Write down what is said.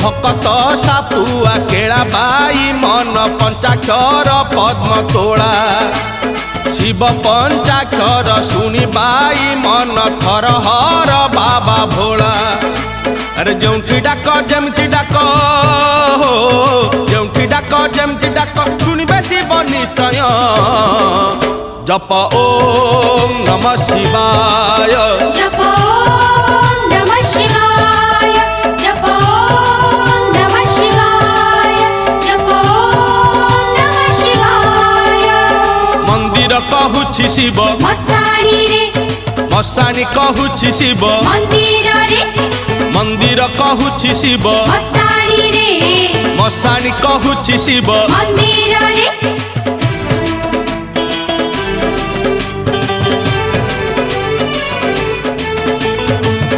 भकत सापुआ केड़ा बाई मन पंचाक्षर पद्म तोड़ा शिव पंचाक्षर शुणी बाई मन थरहर बाबा भोला अरे जोंटी डाक जमती डाक जोंटी डाक जमती डाक शुणिबे शिव निश्चय जप ओम नमः शिवाय जप ओम नमः शिवाय जप ओम नमः शिवाय जप ओम नमः शिवाय मंदिर कहूछि शिव मसाणी रे मसाणी कहूछि शिव मंदिर रे मंदिर कहूछि शिव मसाणी रे मसाणी कहूछि शिव मंदिर रे